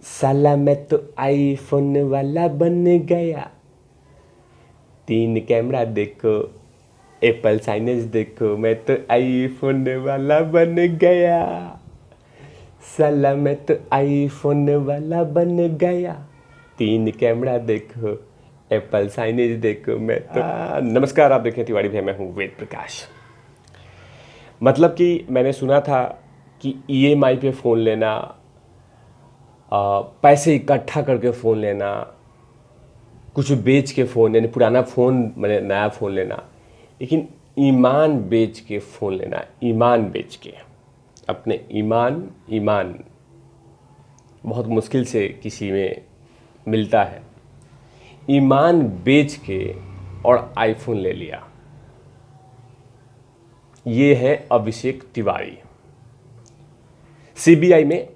साला मैं तो आईफोन वाला बन गया। 3 कैमरा देखो, एप्पल साइनेज देखो, मैं तो आईफोन वाला बन गया। साला मैं तो आईफोन वाला बन गया। 3 कैमरा देखो, एप्पल साइनेज देखो, मैं तो नमस्कार, आप देखें तिवारी भैया, मैं हूँ वेद प्रकाश। मतलब कि मैंने सुना था कि ईएमआई पे फ़ोन लेना, पैसे इकट्ठा करके फ़ोन लेना, कुछ बेच के फ़ोन यानी पुराना फ़ोन मैंने नया फ़ोन लेना, लेकिन ईमान बेच के फ़ोन लेना, ईमान बेच के अपने ईमान बहुत मुश्किल से किसी में मिलता है। ईमान बेच के और आईफोन ले लिया। ये है अभिषेक तिवारी। सीबीआई में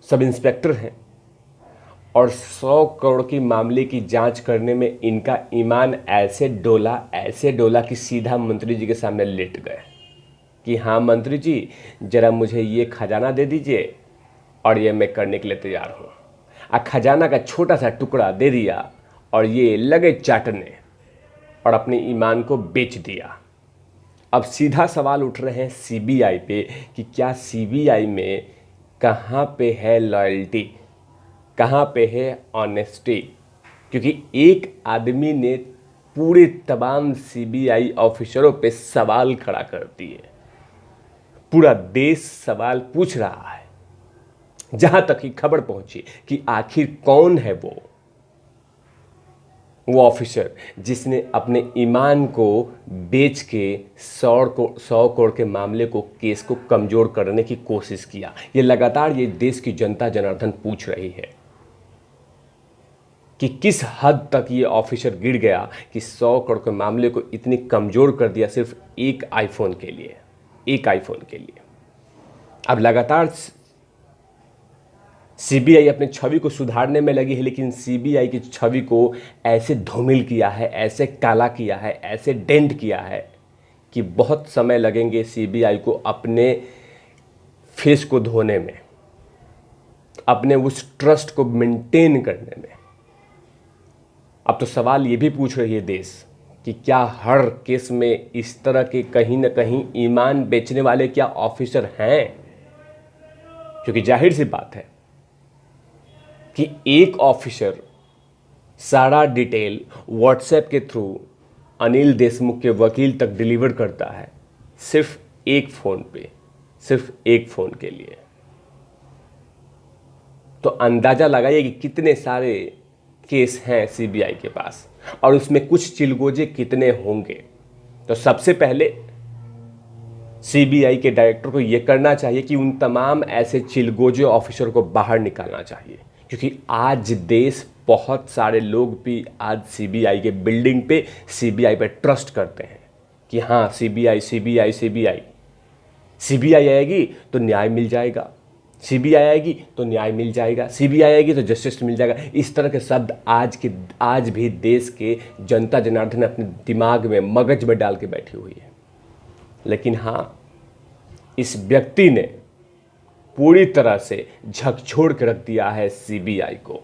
सब इंस्पेक्टर हैं और 100 करोड़ की मामले की जांच करने में इनका ईमान ऐसे डोला कि सीधा मंत्री जी के सामने लेट गए कि हाँ मंत्री जी, जरा मुझे ये खजाना दे दीजिए और ये मैं करने के लिए तैयार हूँ। खजाना का छोटा सा टुकड़ा दे दिया और ये लगे चाटने और अपने ईमान को बेच दिया। अब सीधा सवाल उठ रहे हैं सीबीआई पे कि क्या सीबीआई में कहाँ पे है लॉयल्टी, कहाँ पे है ऑनेस्टी। क्योंकि एक आदमी ने पूरे तमाम सीबीआई ऑफिसरों पे सवाल खड़ा कर दिए। पूरा देश सवाल पूछ रहा है। जहां तक की खबर पहुंची कि आखिर कौन है वो ऑफिसर जिसने अपने ईमान को बेच के 100 करोड़ के मामले को, केस को कमजोर करने की कोशिश किया। ये लगातार ये देश की जनता जनार्दन पूछ रही है कि किस हद तक ये ऑफिसर गिर गया कि 100 करोड़ के मामले को इतनी कमजोर कर दिया सिर्फ एक आईफोन के लिए। अब लगातार सीबीआई अपनी छवि को सुधारने में लगी है, लेकिन सीबीआई की छवि को ऐसे धूमिल किया है, ऐसे काला किया है, ऐसे डेंट किया है कि बहुत समय लगेंगे सीबीआई को अपने फेस को धोने में, अपने उस ट्रस्ट को मेंटेन करने में। अब तो सवाल ये भी पूछ रही है देश कि क्या हर केस में इस तरह के कहीं ना कहीं ईमान बेचने वाले क्या ऑफिसर हैं? क्योंकि जाहिर सी बात है कि एक ऑफिसर सारा डिटेल व्हाट्सएप के थ्रू अनिल देशमुख के वकील तक डिलीवर करता है, सिर्फ एक फ़ोन के लिए। तो अंदाज़ा लगाइए कि कितने सारे केस हैं सीबीआई के पास और उसमें कुछ चिलगोजे कितने होंगे। तो सबसे पहले सीबीआई के डायरेक्टर को यह करना चाहिए कि उन तमाम ऐसे चिलगोजे ऑफिसर को बाहर निकालना चाहिए। क्योंकि आज देश, बहुत सारे लोग भी आज सीबीआई के बिल्डिंग पे, सीबीआई पे ट्रस्ट करते हैं कि हाँ सीबीआई आएगी तो न्याय मिल जाएगा, सीबीआई आएगी तो न्याय मिल जाएगा, सीबीआई आएगी तो जस्टिस मिल जाएगा। इस तरह के शब्द आज भी देश के जनता जनार्दन अपने दिमाग में, मगज में डाल के बैठी हुई है। लेकिन हाँ, इस व्यक्ति ने पूरी तरह से झकझोर के रख दिया है सीबीआई को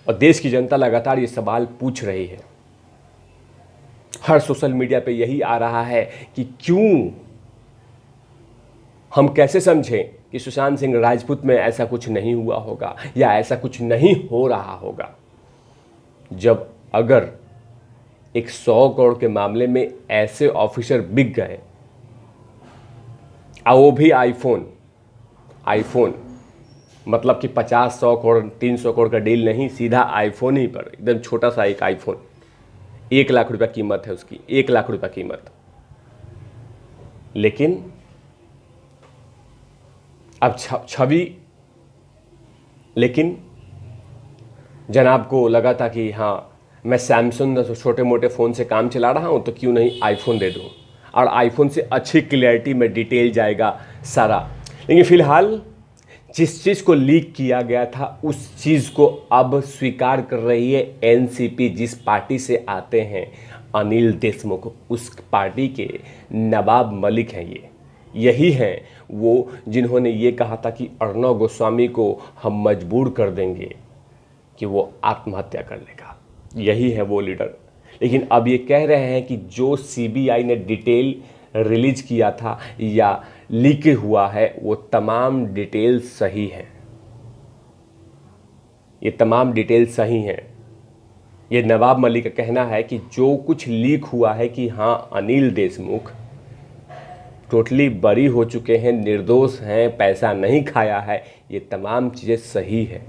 और देश की जनता लगातार ये सवाल पूछ रही है। हर सोशल मीडिया पे यही आ रहा है कि क्यों, हम कैसे समझें कि सुशांत सिंह राजपूत में ऐसा कुछ नहीं हुआ होगा या ऐसा कुछ नहीं हो रहा होगा, जब अगर एक 100 करोड़ के मामले में ऐसे ऑफिसर बिक गए, और वो भी आईफोन मतलब कि 50-100 करोड़ 300 करोड़ का डील नहीं, सीधा आईफोन ही पर, एकदम छोटा सा एक आईफोन, 1 लाख रुपया कीमत है उसकी, 1 लाख रुपया कीमत। लेकिन अब छवि, लेकिन जनाब को लगा था कि हाँ, मैं सैमसंग छोटे मोटे फ़ोन से काम चला रहा हूँ तो क्यों नहीं आईफोन दे दूँ, और आईफोन से अच्छी क्लियरिटी में डिटेल जाएगा सारा। लेकिन फ़िलहाल जिस चीज़ को लीक किया गया था उस चीज़ को अब स्वीकार कर रही है एनसीपी। जिस पार्टी से आते हैं अनिल देशमुख, उस पार्टी के नवाब मलिक हैं यही हैं वो जिन्होंने ये कहा था कि अर्णव गोस्वामी को हम मजबूर कर देंगे कि वो आत्महत्या कर लेगा। यही है वो लीडर। लेकिन अब ये कह रहे हैं कि जो सीबीआई ने डिटेल रिलीज किया था या लीक हुआ है वो तमाम डिटेल सही हैं। ये तमाम डिटेल सही हैं। ये नवाब मलिक का कहना है कि जो कुछ लीक हुआ है कि हाँ अनिल देशमुख टोटली बरी हो चुके हैं, निर्दोष हैं, पैसा नहीं खाया है, ये तमाम चीज़ें सही है।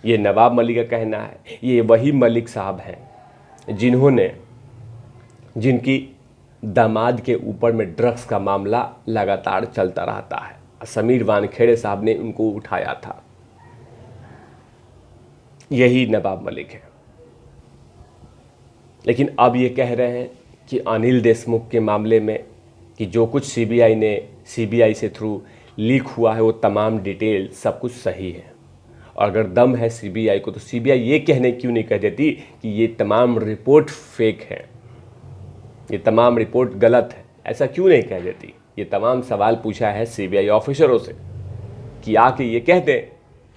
ये नवाब मलिक का कहना है। ये वही मलिक साहब हैं जिनकी दामाद के ऊपर में ड्रग्स का मामला लगातार चलता रहता है। समीर वानखेड़े साहब ने उनको उठाया था। यही नवाब मलिक है। लेकिन अब ये कह रहे हैं कि अनिल देशमुख के मामले में कि जो कुछ सीबीआई से थ्रू लीक हुआ है वो तमाम डिटेल सब कुछ सही है। और अगर दम है सीबीआई को तो सीबीआई ये कहने क्यों नहीं कह देती कि ये तमाम रिपोर्ट फेक है, ये तमाम रिपोर्ट गलत है, ऐसा क्यों नहीं कह देती। ये तमाम सवाल पूछा है सीबीआई ऑफिसरों से कि आके ये कह दें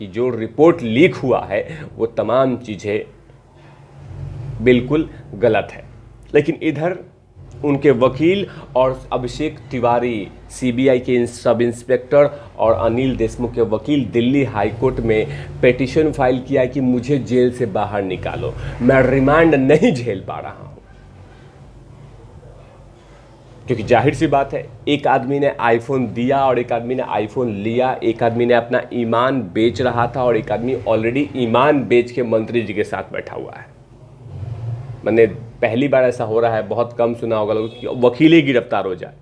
कि जो रिपोर्ट लीक हुआ है वो तमाम चीज़ें बिल्कुल गलत है। लेकिन इधर उनके वकील और अभिषेक तिवारी सीबीआई के सब इंस्पेक्टर और अनिल देशमुख के वकील दिल्ली हाईकोर्ट में पिटीशन फाइल किया है कि मुझे जेल से बाहर निकालो, मैं रिमांड नहीं झेल पा रहा हूं। क्योंकि जाहिर सी बात है, एक आदमी ने आईफोन दिया और एक आदमी ने आईफोन लिया, एक आदमी ने अपना ईमान बेच रहा था और एक आदमी ऑलरेडी ईमान बेच के मंत्री जी के साथ बैठा हुआ है। मैंने पहली बार ऐसा हो रहा है, बहुत कम सुना होगा लोग कि वकील ही गिरफ्तार हो जाए।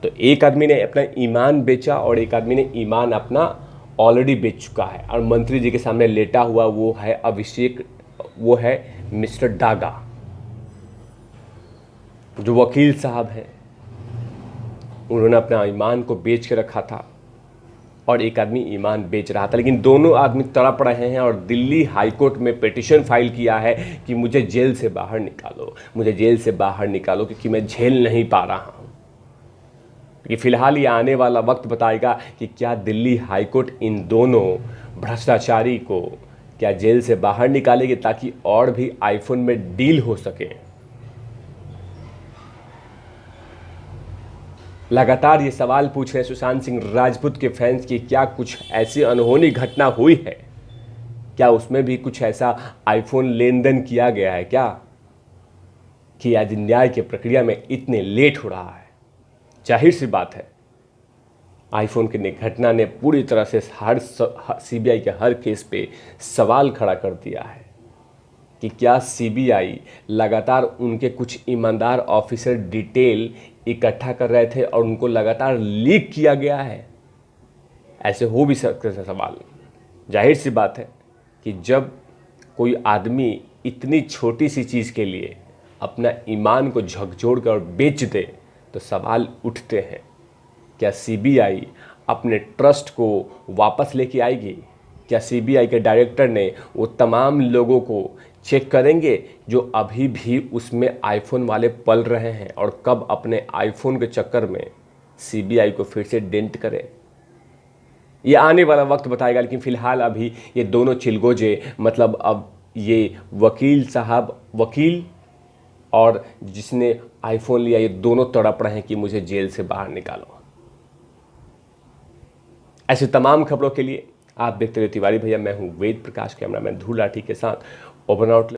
तो एक आदमी ने अपना ईमान बेचा और एक आदमी ने ईमान अपना ऑलरेडी बेच चुका है और मंत्री जी के सामने लेटा हुआ वो है अभिषेक, वो है मिस्टर डागा जो वकील साहब हैं। उन्होंने अपना ईमान को बेच के रखा था और एक आदमी ईमान बेच रहा था। लेकिन दोनों आदमी तड़प रहे हैं और दिल्ली हाईकोर्ट में पिटीशन फाइल किया है कि मुझे जेल से बाहर निकालो, मुझे जेल से बाहर निकालो क्योंकि मैं झेल नहीं पा रहा हूँ। कि फिलहाल ये आने वाला वक्त बताएगा कि क्या दिल्ली हाईकोर्ट इन दोनों भ्रष्टाचारी को क्या जेल से बाहर निकालेगी ताकि और भी आईफोन में डील हो सके। लगातार ये सवाल पूछ रहे हैं सुशांत सिंह राजपूत के फैंस की क्या कुछ ऐसी अनहोनी घटना हुई है, क्या उसमें भी कुछ ऐसा आईफोन लेन देन किया गया है क्या कि आज न्याय की प्रक्रिया में इतने लेट हो रहा है। जाहिर सी बात है आईफोन की घटना ने पूरी तरह से हर सीबीआई के हर केस पे सवाल खड़ा कर दिया है कि क्या सीबीआई लगातार उनके कुछ ईमानदार ऑफिसर डिटेल इकट्ठा कर रहे थे और उनको लगातार लीक किया गया है। ऐसे हो भी सकते हैं सवाल। जाहिर सी बात है कि जब कोई आदमी इतनी छोटी सी चीज़ के लिए अपना ईमान को झकझोर कर बेच दे तो सवाल उठते हैं, क्या सीबीआई अपने ट्रस्ट को वापस लेके आएगी? क्या सीबीआई के डायरेक्टर ने वो तमाम लोगों को चेक करेंगे जो अभी भी उसमें आईफोन वाले पल रहे हैं और कब अपने आईफोन के चक्कर में सीबीआई को फिर से डेंट करें? ये आने वाला वक्त बताएगा। लेकिन फिलहाल अभी ये दोनों चिलगोजे, मतलब अब ये वकील साहब, वकील और जिसने आईफोन लिया, ये दोनों तड़प रहे हैं कि मुझे जेल से बाहर निकालो। ऐसे तमाम खबरों के लिए आप देखते रहिए तिवारी भैया। मैं हूं वेद प्रकाश, कैमरामैन धूल लाठी के साथ ओपन आउट।